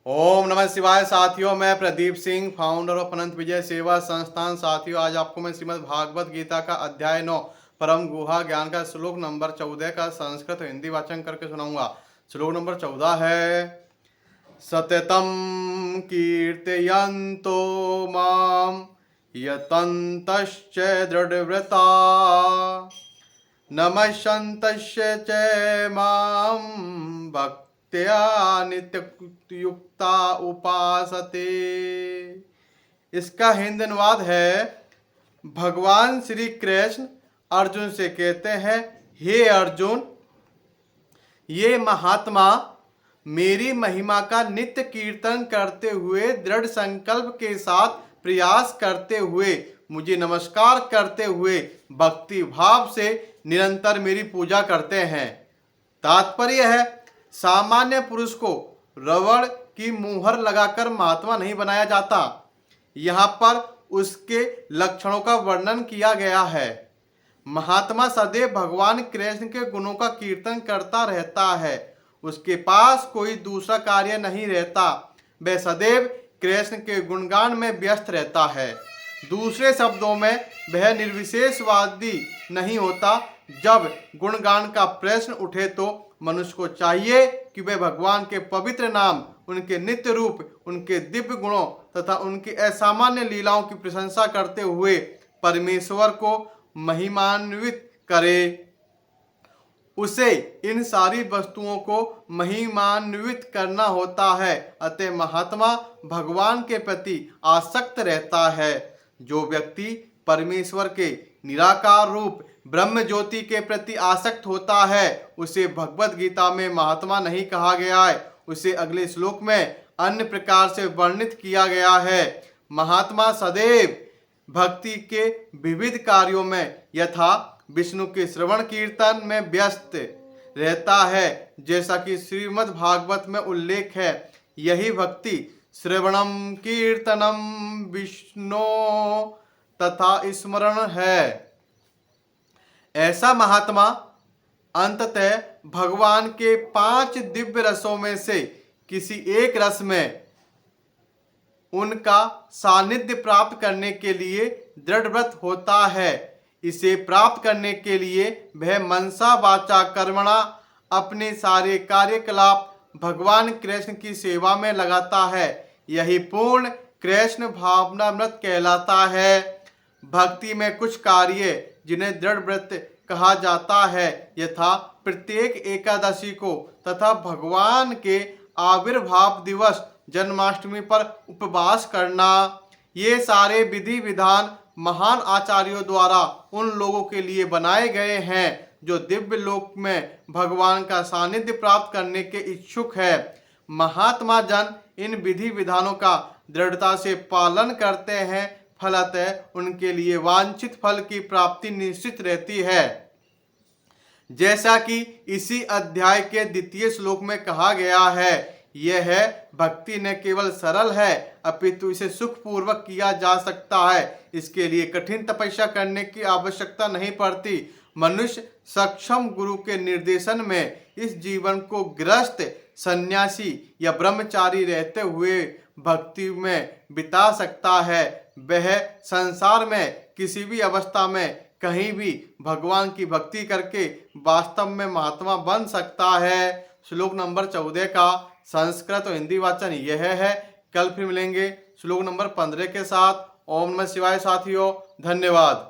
ओम नमः शिवाय साथियों, मैं प्रदीप सिंह, फाउंडर ऑफ अनंत विजय सेवा संस्थान। साथियों, आज आपको मैं श्रीमद् भागवत गीता का अध्याय 9 परम गुहा ज्ञान का श्लोक नंबर 14 का संस्कृत हिंदी वाचन करके सुनाऊंगा। श्लोक नंबर 14 है, सततं कीर्तयन्तो माम यतन्तश्च दृढव्रता नमस्यन्तस्य च मां भक्त्या नित्ययुक्ता उपासते। इसका हिंदी अनुवाद है, भगवान श्री कृष्ण अर्जुन से कहते हैं, हे अर्जुन, ये महात्मा मेरी महिमा का नित्य कीर्तन करते हुए दृढ़ संकल्प के साथ प्रयास करते हुए मुझे नमस्कार करते हुए भक्ति भाव से निरंतर मेरी पूजा करते हैं। तात्पर्य है, सामान्य पुरुष को रबड़ की मुहर लगाकर महात्मा नहीं बनाया जाता। यहाँ पर उसके लक्षणों का वर्णन किया गया है। महात्मा सदैव भगवान कृष्ण के गुणों का कीर्तन करता रहता है। उसके पास कोई दूसरा कार्य नहीं रहता। वह सदैव कृष्ण के गुणगान में व्यस्त रहता है। दूसरे शब्दों में, वह निर्विशेषवादी नहीं होता। जब गुणगान का प्रश्न उठे तो मनुष्य को चाहिए कि वह भगवान के पवित्र नाम, उनके नित्य रूप, उनके दिव्य गुणों तथा उनकी असामान्य लीलाओं की प्रशंसा करते हुए परमेश्वर को महिमान्वित करे। उसे इन सारी वस्तुओं को महिमान्वित करना होता है। अतः महात्मा भगवान के प्रति आसक्त रहता है। जो व्यक्ति परमेश्वर के निराकार रूप ब्रह्म ज्योति के प्रति आसक्त होता है, उसे भगवत गीता में महात्मा नहीं कहा गया है। उसे अगले श्लोक में अन्य प्रकार से वर्णित किया गया है। महात्मा सदैव भक्ति के विविध कार्यों में यथा विष्णु के श्रवण कीर्तन में व्यस्त रहता है, जैसा कि श्रीमद् भागवत में उल्लेख है। यही भक्ति श्रवणम कीर्तनम विष्णु तथा स्मरण है। ऐसा महात्मा अंततः भगवान के 5 दिव्य रसों में से किसी एक रस में उनका सानिध्य प्राप्त करने के लिए दृढ़व्रत होता है। इसे प्राप्त करने के लिए वह मनसा वाचा कर्मणा अपने सारे कार्यकलाप भगवान कृष्ण की सेवा में लगाता है। यही पूर्ण कृष्ण भावनामृत कहलाता है। भक्ति में कुछ कार्य जिन्हें दृढ़ व्रत कहा जाता है, यथा प्रत्येक एकादशी को तथा भगवान के आविर्भाव दिवस जन्माष्टमी पर उपवास करना। ये सारे विधि विधान महान आचार्यों द्वारा उन लोगों के लिए बनाए गए हैं जो दिव्य लोक में भगवान का सानिध्य प्राप्त करने के इच्छुक है। महात्मा जन इन विधि विधानों का दृढ़ता से पालन करते हैं। फलतः उनके लिए वांछित फल की प्राप्ति निश्चित रहती है। जैसा कि इसी अध्याय के 2 श्लोक में कहा गया है, यह भक्ति न केवल सरल है अपितु इसे सुखपूर्वक किया जा सकता है। इसके लिए कठिन तपस्या करने की आवश्यकता नहीं पड़ती। मनुष्य सक्षम गुरु के निर्देशन में इस जीवन को गृहस्थ, सन्यासी या ब्रह्मचारी रहते हुए भक्ति में बिता सकता है। वह संसार में किसी भी अवस्था में कहीं भी भगवान की भक्ति करके वास्तव में महात्मा बन सकता है। श्लोक नंबर 14 का संस्कृत और हिंदी वाचन यह है। कल फिर मिलेंगे श्लोक नंबर 15 के साथ। ओम नमः शिवाय साथियों, धन्यवाद।